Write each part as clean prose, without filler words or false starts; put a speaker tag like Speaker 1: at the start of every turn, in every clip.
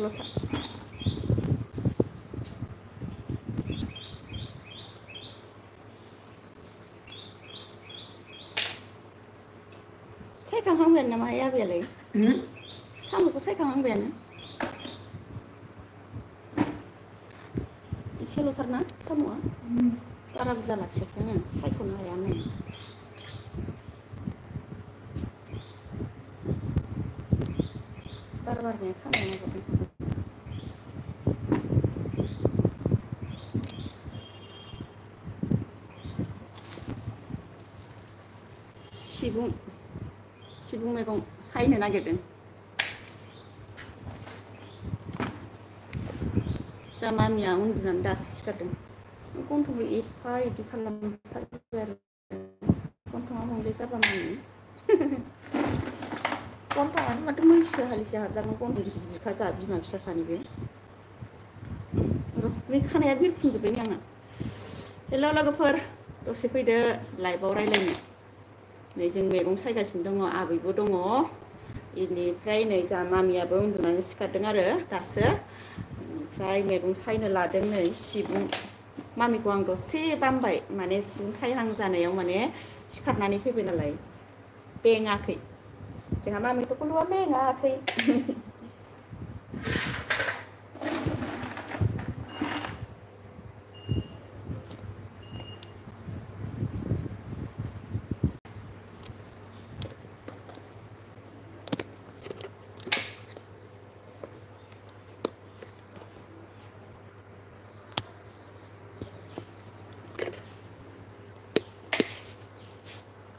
Speaker 1: एसेल'थार सायखांहांबाय नामा आबैयालाय साम'खौ सायखांहांबायानो एसेल'थार ना साम'आ बारा बुरजा लाखियाखै आङो सायख'नो हाया नै बारनाया खानाया नागिरदों सिबुं मैगं सायनो नागिरदों जा मामिया उन्दुनानै दासो सिखारदों गन्थंखौ एफा इदि खालामथारबाय आरो गन्थंआ हंले जाबा मानि गन्थंआनो माथो मैसो हालिसे हाबजागोन गन्थं गिदिर गिदिरखा जा बिमा फिसा सानैबो बे खानाया बिरफुंजोब्बाय आंना हेल' लोगोफोर दसे फैदो लाइभआव रायलायनो नै जों मैगं सायगासिनो दङ आबैबो दङ बेनिफ्राय नै जा मामियाबो उन्दुनानै सिखारदों आरो दासो ओमफ्राय मैगं सायनो लादों नै सिबुं मामिखौ आं दसे बामबाय माने सिबुं सायहां जानायाव माने सिखारनानै फैबाय नालाय बेङाखै जोंहा मामिखौ खल'आ बेङाखै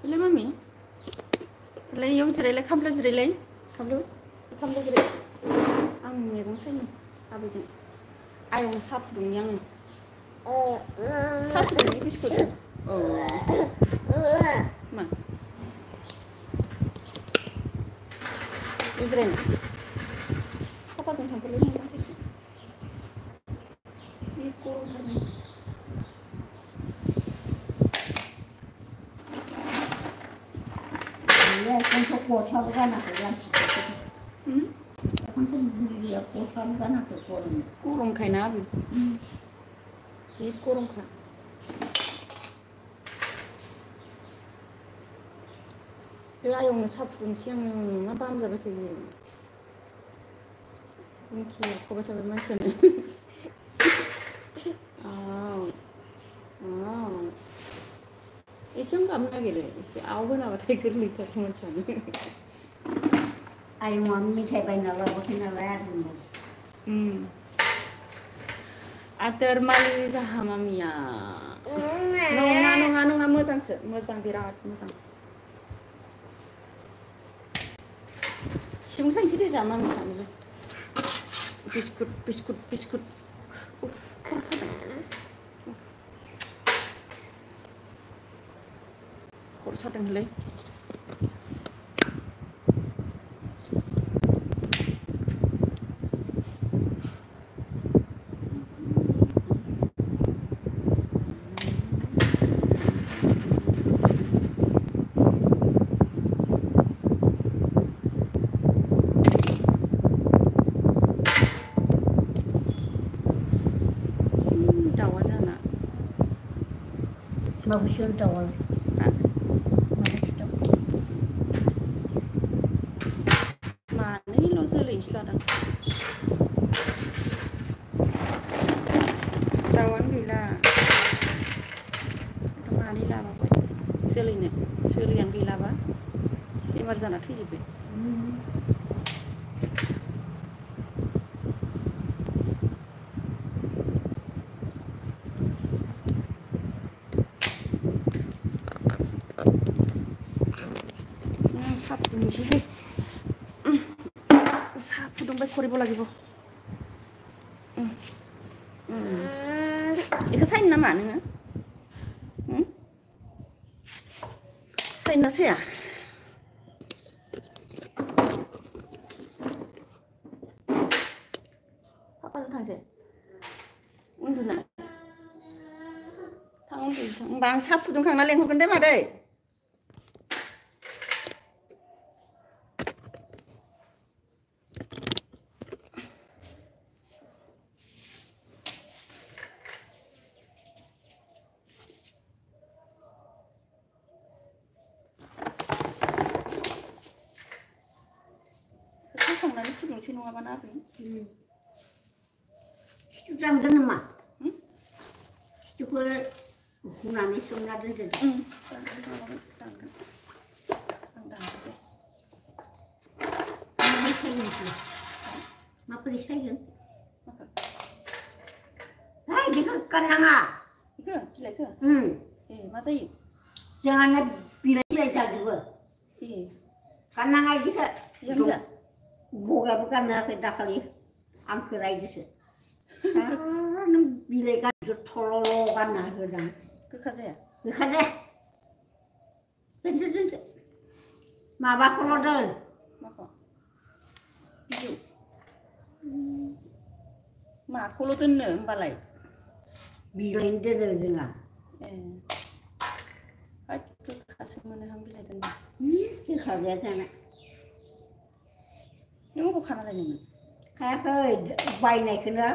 Speaker 1: ले मामी ले इयाव जिरायलाय खामला जिरायलाय खामला जिराय आं मैगं सायनो आबैजों आयं साहा फुदुंनि आङो साहा फुदुंनि बिस्कुट औ मा जिरायनो पापाजों थांफालै नोंथां फैसा जि गरमथारनो गस्लाबो गानाखै गस्लाबो गानाखै गरमखायना आबै जि गरमखा बे आयंनो साहा फुदुंसै आङो मा बाम जाबाय थायो मिथियो खबाय थाबाय मानसियानो एसेम गाबनो नागिरो एसे आव होनाबाथाय गोरलैथार मानसियानो आयंआ मेथाइ बायना लाबोयाखै नालाय आरो आदर मालि जाहा मामिया नङा मोजांसो मोजां बिराद मोजां सिबुं सायनोसै दे जा मामि सानैबो बिस्कुट खर' सादोंलै दाउआ जाना माबैसो दाउआ मानैल' जोलैसो लादों दाउआनो गैला मानै लाबावबाय जोलैयानो गैलाबा बेमार जाना थैजोब्बाय साहा फुदुंनोसै साहा फुदुंबाय खरिब লাগিব बेखौ सायनो नामा नोङो सायना साया पापाजों थांसै उन्दुना थां उन्दुनो होमबा आं साहा फुदुंखांना लेंहरगोन दे मादै थांनानै फुदुंसै नङाबा ना आबै
Speaker 2: सिथु दानगोन नामा सिथुखौ हुनानै सोमना दोनदो
Speaker 1: दानगोन आं दानगोन
Speaker 2: माबोरै सायगोन माबोरै सायगोन हाय बेखौ गारनाङा
Speaker 1: बेखौ बिलाइखौ ए मा जायो
Speaker 2: जोंहाना बिलाइ जाजोबो
Speaker 1: ए
Speaker 2: गारनाङा बिदिखौ
Speaker 1: बिहामजो
Speaker 2: बगायाबो गारनाङाखै दाखालि आंखौ रायदोसो नों बिलाइ गाज्रि थल' गारना होदां
Speaker 1: गोखा जाया
Speaker 2: गोखा दे दोनदो माबाखौल' दोन
Speaker 1: माखौ बिजौ माखौल' दोननो होमबालाय
Speaker 2: बिलाइनो दोनो जोंहा
Speaker 1: ए गोखासो मोनोहां बिलाइ दोनबा
Speaker 2: गोखा गैया जाना
Speaker 1: नों अबाव खाना लायनोमोन
Speaker 2: खायाखै बायनायखौनो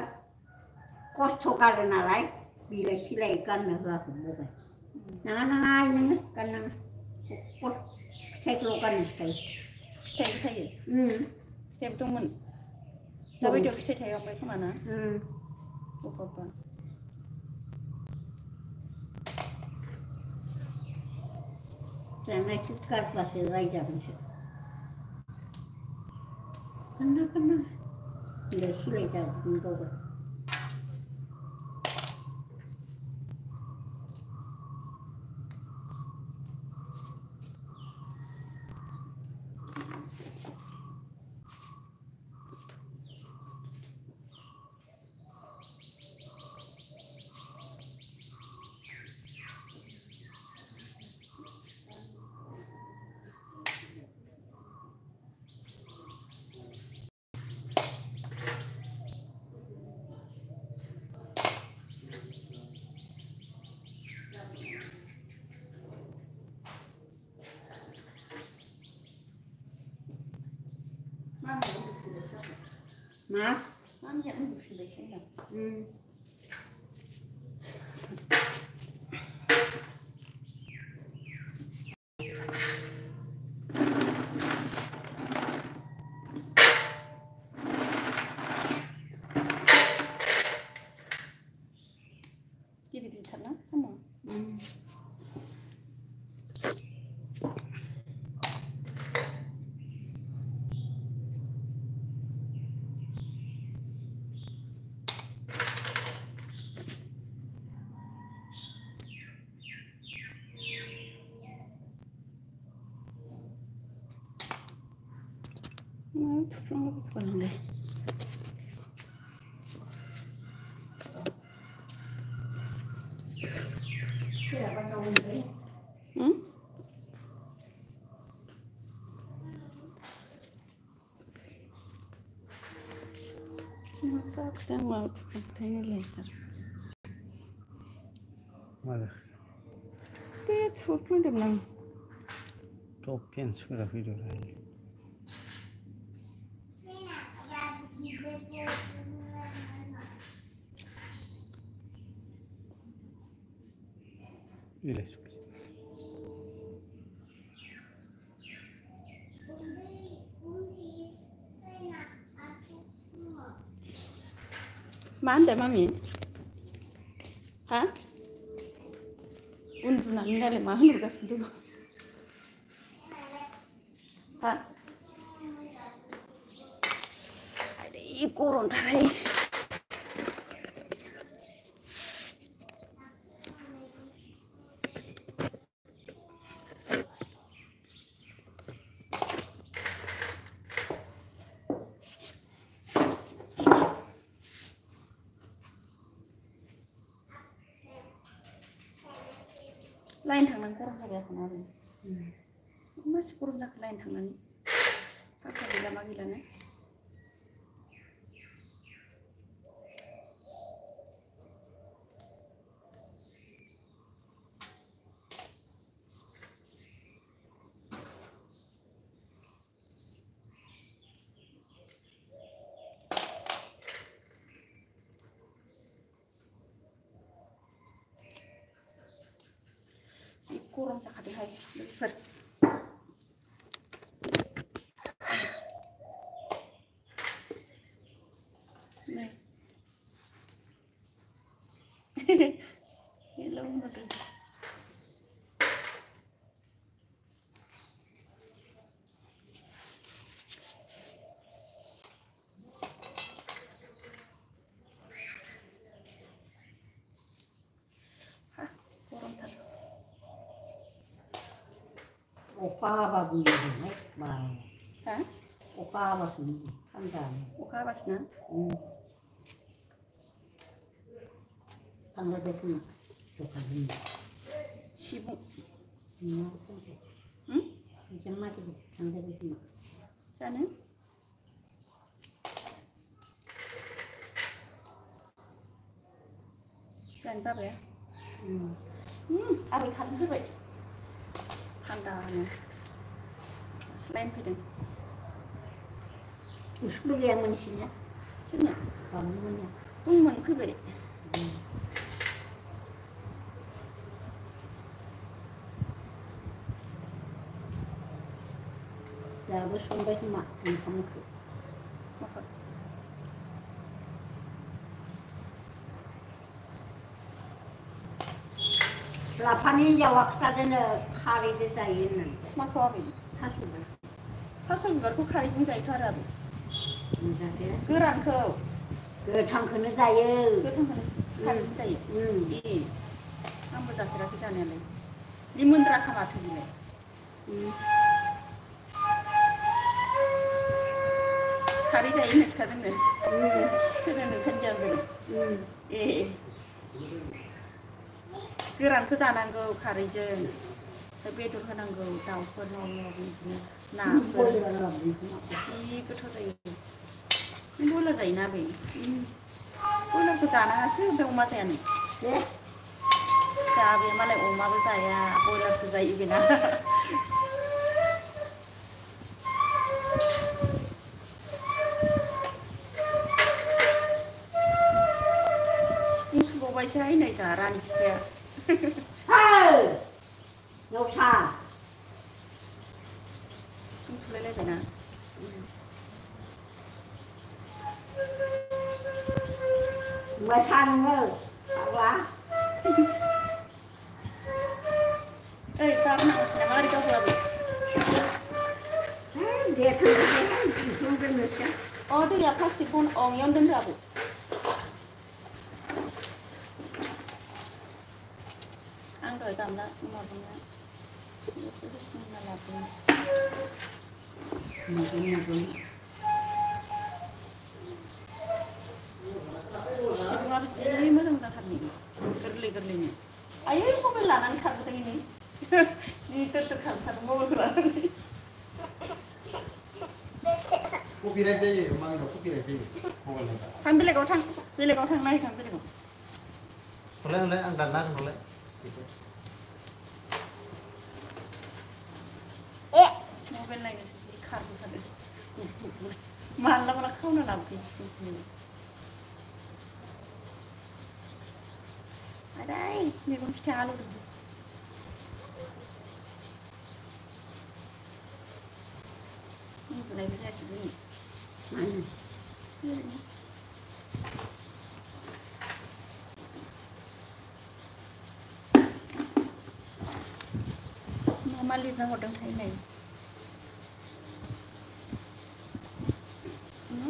Speaker 2: खस्थ' गारो नालाय बिलाइ सिलाइ गाननो होआखै बबाय नाङा नोङो गाननाङा फिथाइखौल' गाननो
Speaker 1: फिथाइबो थायो फिथाइबो दंमोन दाबायदियाव फिथाइ थायहांबाय खोमा ना बबेबा
Speaker 2: जानायखौ गारबासो रायजागोनसो गाननाङा बिलाइ सिलाइ जाजोबगोन गावबा मा
Speaker 1: मामिया उन्दुफिनबायसो होनदां गिदिर गिदिरथारना साम'आ थुफ्लांलाबायखोबालाय
Speaker 2: सोरहाबा दाउनोलाय
Speaker 1: मा जाखोथाय आं माबा थुफ्लांबाय नालाय सार
Speaker 3: मा जाखो
Speaker 1: बे थुफ्लांदोंमोन आं
Speaker 3: टप पेन सुग्रा फैदों बिलाइ सुबाय
Speaker 1: मा होनदों मामि हा उन्दुनानै दालाय मा होनहरगासिनो दङ हा आयै गरमथारहाय लाइन थांनानै गरम जाबाय आंखौ आरो मासि गरम जाखो लाइन थांनानै फांखा गैला मा गैलानो गरम जाखादोंहाय लोगोफोर
Speaker 2: अखा हाबाबो मोनोहाय बारा
Speaker 1: हा
Speaker 2: अखा हाबासो थान्दा
Speaker 1: अखा हाबासो ना
Speaker 2: थांलाय फैलाय दखान
Speaker 1: सिबुं
Speaker 2: थांलाय फैलाय
Speaker 1: जानो जानो बाबाया आबै खारनो फैबाय थान्दानो लाइन फैदों
Speaker 2: स्कुल गैयामोन नोंसिनिया
Speaker 1: जोंना
Speaker 2: बामोननिया
Speaker 1: दंमोन फैबाय
Speaker 2: दाबो संबाय खोमा ओंखामखौ
Speaker 1: माखौ
Speaker 2: लाफानि हिन्जावा खिथादोंनो खारैजों जायो होननानै
Speaker 1: माखौ आबै थास' बिबारखौ खारैजों जायोथ' आरो आबै गोरानखौ
Speaker 2: गोथांखौनो जायो
Speaker 1: गोथांखौनो खारैजों जायो ए आंबो जाफेराखै जानायालाय लिमोनद्राखा माथो बिलाय खारै जायो होनना खिथादोंनो सोरो नोंसानि बिहामजोनो ए गोरानखौ जानांगौ खारैजों बेदर होनांगौ दाउफोर माबा माबि बिदिनो नाफोर जि गोथाव जायो नों बयलार जायोना आबै बयलारखौ जानाङासो ओमफ्राय अमा जायानो दा बे मालाय अमाबो जाया बयलारसो जायो बेना सिफुं सुबावबायसोहाय नै जोंहा रानि बिफाया सिफुं सुलायलायबायना
Speaker 2: मोसा नोङो माबा
Speaker 1: ओइ गारनाङासै नामा ओरै गावब्लाबो
Speaker 2: दे थांदो दोननोसै
Speaker 1: अ दैया प्लास्टिक बन इयावनो दोनदो आबै आं दहाय गामला माबाया एसे होसिनना लाबोदों सिबुङाबो जि मोजां जाथारनि गोरलै गोरलैनो आयै मबाइल लानानै खारबोदों नै जि दोर खारबोथारदों मबाइलखौ लानानै
Speaker 3: कपिराइट जायो मालायनाव कपिराइट जायो मबाइल
Speaker 1: थां बेलेगाव थां नायहैथां बेलेगाव
Speaker 3: हरलाय आं दानना होगोन
Speaker 1: मबाइल नायनोसो जि खारबोथारदों माला खावना लाबोखो सिफुंखौनो आदै मैगं फिथाइ आलौदों उन्दुनायबो जायासै दिनै मा लिरना हरदोंथाय नै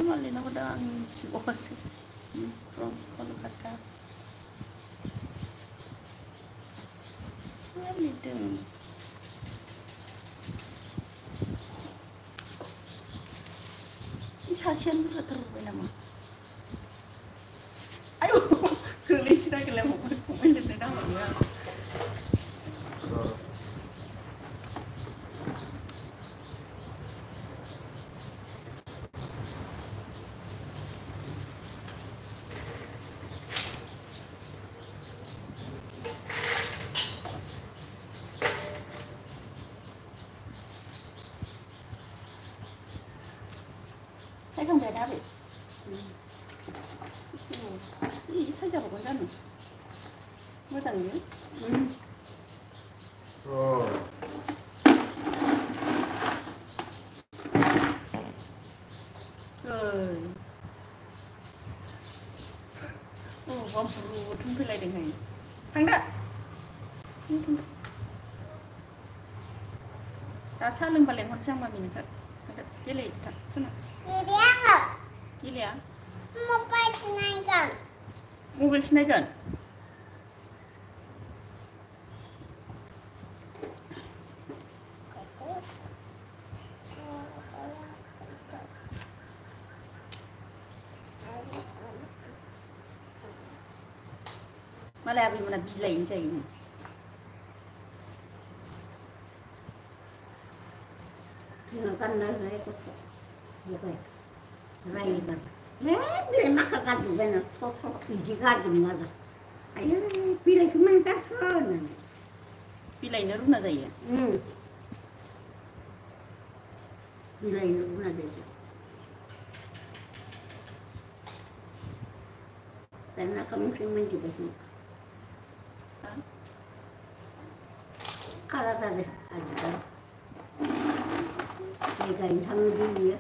Speaker 1: मा लिरना हरदों आं मिथिबावासो कलकाता मा लिरदों सासेयानो बुरजाथार हरबाय नामा आयौ गोलैसो नागिरलायबावबाय फंबाय लिरनो नाहरबाय आं सायखांबाय ना आबै सायजाबावगोन जानो मोजाङैनो बबावबा बुथुम फैलायदोंहाय थांदो दा साहा लोंबा लेंहरनोसै आं मामिनोखौ थांदो गेलेहैदो थां सना गेलेया मबाइल सिनायगोन मालाय आबैमोना बिलाइनो जायो
Speaker 2: जोङो गाननो होनाय गथ' जाबाय रायोबा बिलाइ माखा गारजोब्बायना थ' बिदि गारदोंमोन आरो आयौ बिलाइखौ मानो गारखो होननानै
Speaker 1: बिलाइनो रुना जायो
Speaker 2: बिलाइनो रुना जायो दाना ओंख्रि मोनजोब्बाय खारा जादों आजिखालि माइ गायनो थाङो बियो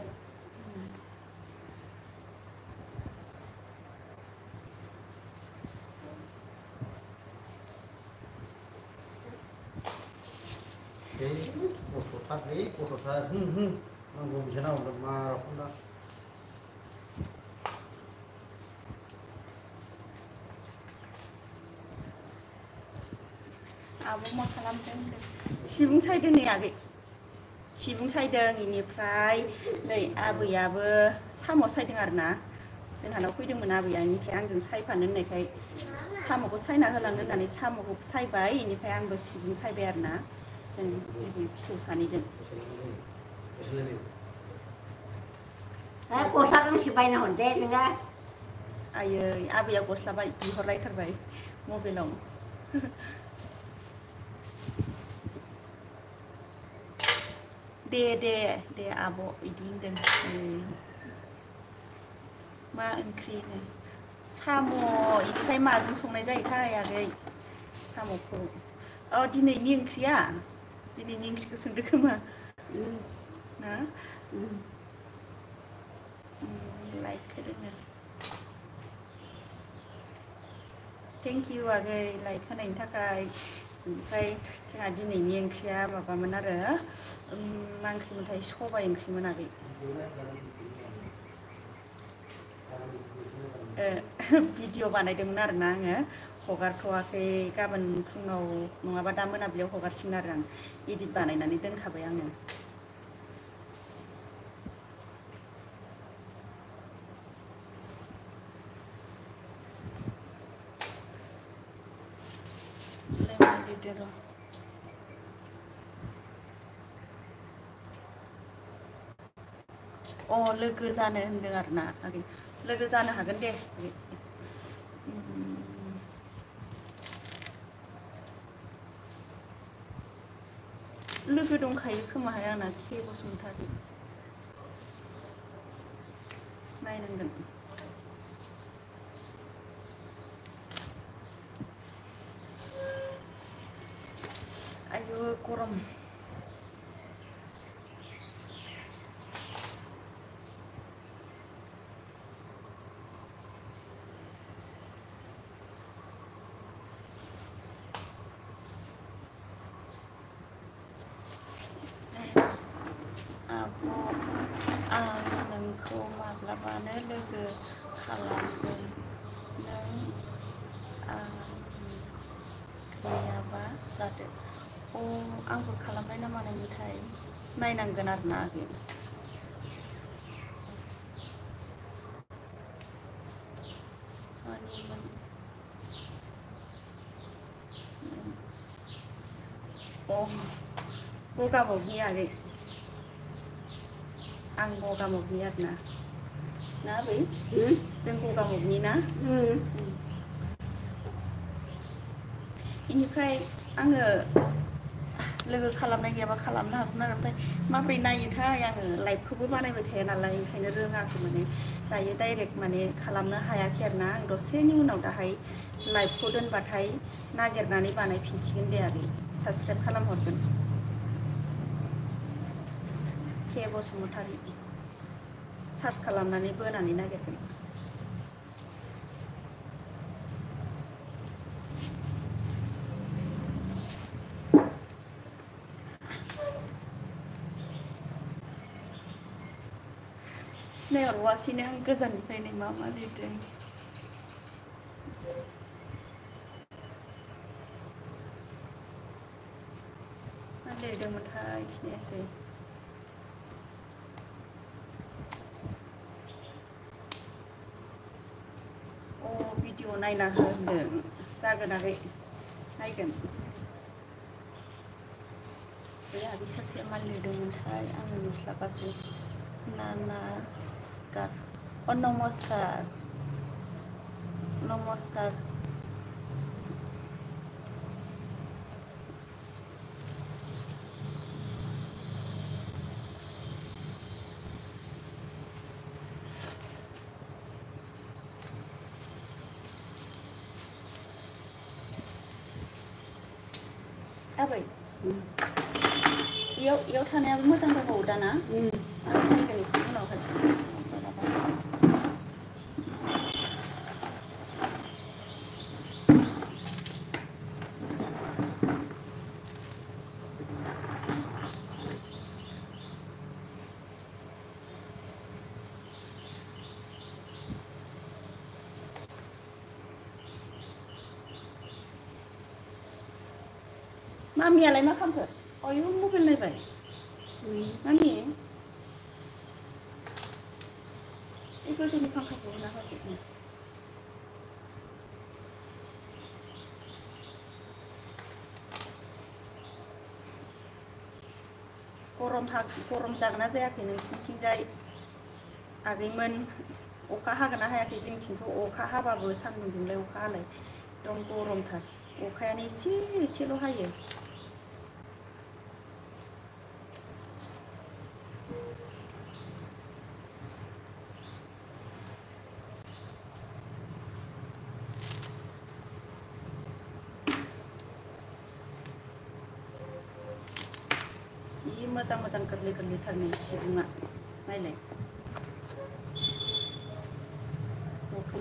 Speaker 3: गथ'थार नांगौ बिसोरना मारखौना
Speaker 1: आब' मा खालामदों सिबुं सायदों नै आगै सिबुं सायदों इनिफ्राय नै आबैयाबो साम' सायदों आरोना जोंहानाव फैदोंमोन आबैया इनिफ्राय आंजों सायफानो होननायखाय साम'खौ सायना होलांनो होननानै साम'खौ सायबाय इनिफ्राय आंबो सिबुं सायबाय आरोना जों बिबै फिसौ सानैजों
Speaker 2: गस्ला गांसे बायना हरदे नोङो
Speaker 1: आयै आबैया गस्ला बिहरलायथारबाय मबाइलाव दे आब' बिदि होनदों मा ओंख्रिनो साम' इनिफ्राय माजों संनाय जायोथाय आगै साम'खौ दिनैनि ओंख्रिखौ सोंदो खोमा ना लाइक होदों थेंक इउ आगै लाइक होनायनि थाखाय ओमफ्राय जोंहा दिनैनि ओंख्रिया माबामोन आरो मा ओंख्रिमोनथाय सबाय ओंख्रिमोन आगै भिडिअ बानायदोंमोन आरोना आङो हगारथ'वाखै गाबोन फुङाव नङाबा दा मोनाबिलियाव हगारसिगोन आरो आं इडिट बानायनानै दोनखाबाय आङो लोगो जानो होनदों आरोना आगै लोगो जानो हागोन दे लोगो दंखायो खोमाहाय आंना के बसुमतारी नायनांगोन आयु गरम आं नोंखौ माब्लाबानो लोगो खालामगोन नों गैयाबा जादो आंबो खालामनाय ना मानायनिथाय नायनांगोन आरोना आगै गगामुगनि आगै आं गगामुगनि आरोना ना आबै जों गगामुगनि ना बेनिफ्राय आङो लोगो खालामनाय गैयाबा खालामनो हागौमोन आरो ओमफ्राय माबोरै नायोथाय आङो लाइभखौबो बानायबाय थाया नालाय ओंखायनो रोङाखै माने दायो डाइरेक्ट माने खालामनो हायाखै आरोना आं दसेनि उनाव दाहाय लाइभखौ दोनबाथाय नागिरनानै बानायफिनसिगोन दे आगै साबसक्राइब खालामहरगोन के बसुमतारी सार्च खालामनानै बोनानै नागिरगोन सिनायहरबावासैनो आं गोजाननिफ्रायनो मा लिरदों मा लिरदोंमोनथाय सिनायासै भिडिअ नायना हो होनदों जागोन आगै नायगोन बे आगै सासेया मा लिरदोंमोनथाय आङो नुस्लाबासै नमस्कार नमस्कार नमस्कार आबै इयाव थानायाबो मोजां दंबावो दाना आं सानगोन एसे उनावहाय मामियालाय मा खालामखो आयु मबाइल नायबाय मामि बेफोर जोंनि फांखाखौ होना होदो गरम जागोन ना जायाखै नोंसिनिथिंजाय आगैमोन अखा हागोन ना हायाखै जोंनिथिंथ' अखा हाबाबो सान्दुं दुंलाय अखा हालाय एकदम गरमथार अखायानो एसेल' हायो जि मोजां मोजां गोरलै गोरलैथार नै सिबुङा नायलाय मथ'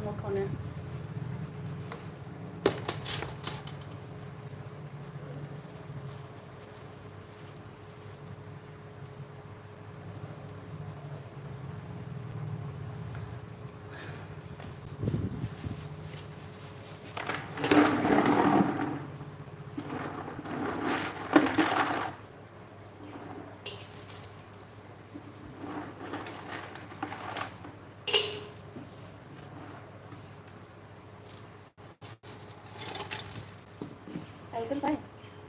Speaker 1: दोनबाय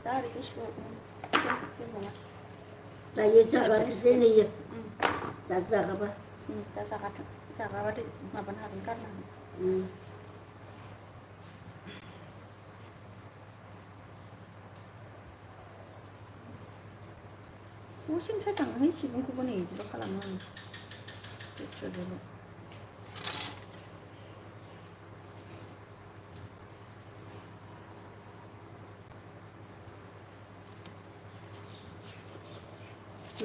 Speaker 1: दा ओरैनो सुवा
Speaker 2: दायो जागासिनो नैयो दा जागाबा
Speaker 1: दा जागाबाथाय माबानो हागोन गारनो हागोन दसेनो सायखाङोहाय सिबुंखौबो नै बिदिल' खालामो आं गोसोजोंल'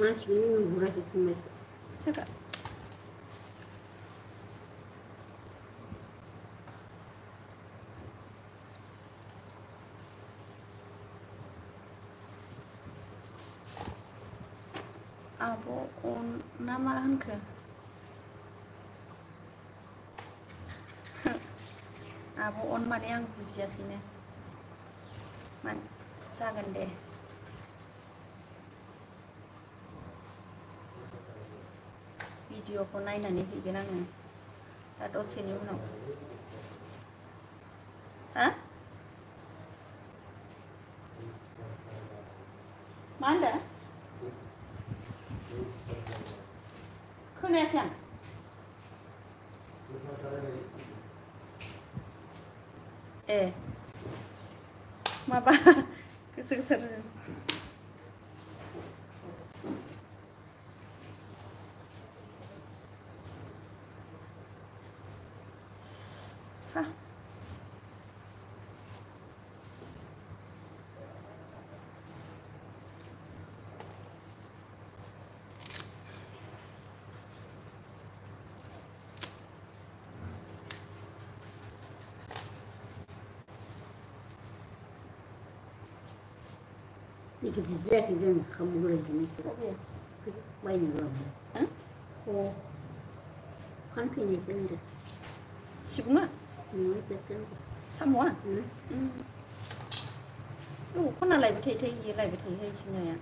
Speaker 2: मानसिखौनो नुहुराखै खोमा
Speaker 1: सोरखौ आब' ना मा होनखो आब' अन माने आं बुजियासैनो जागोन दे भिडिअखौ नायनानै हैगोन आङो दा दसेनि उनाव हा मा होनदों खोनायाखै आं ए माबा गोसो गोसो
Speaker 2: Ikut dia kita kamu lagi ni. Main dulu. Oh, kan pilih kan dia.
Speaker 1: Siapa?
Speaker 2: Betul.
Speaker 1: Semua. Oh, kau nak lagi betul ye lagi betul ye sini ya.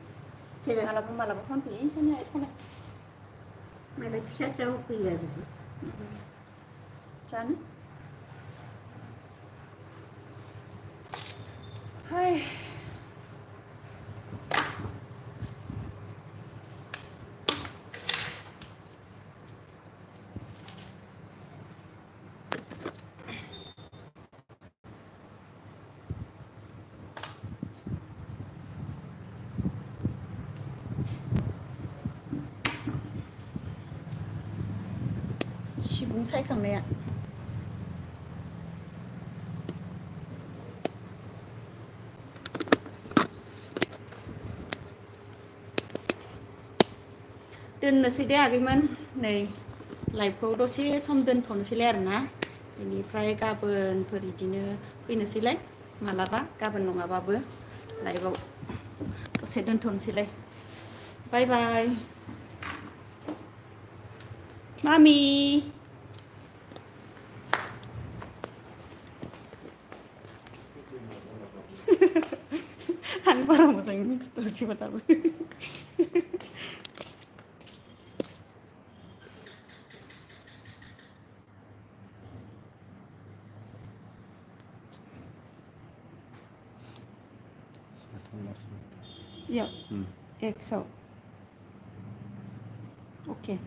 Speaker 1: Malah kan pilih sini ya kau nak.
Speaker 2: Malah bisa tahu pilih tu.
Speaker 1: Jangan. सिबुं सायखांनाया दोननोसै दे आगैमोन नै लाइभखौ दसे सम दोनथ'नोसैलाय आरोना बेनिफ्राय गाबोनफोर बिदिनो फैनोसैलाय मालाबा गाबोन नङाबाबो लाइभआव दसे दोनथ'नोसैलाय बाय बाय मामि आं बारा मोजाङै मिथिथाराखैबा दाबो Dạ, 100. Ok.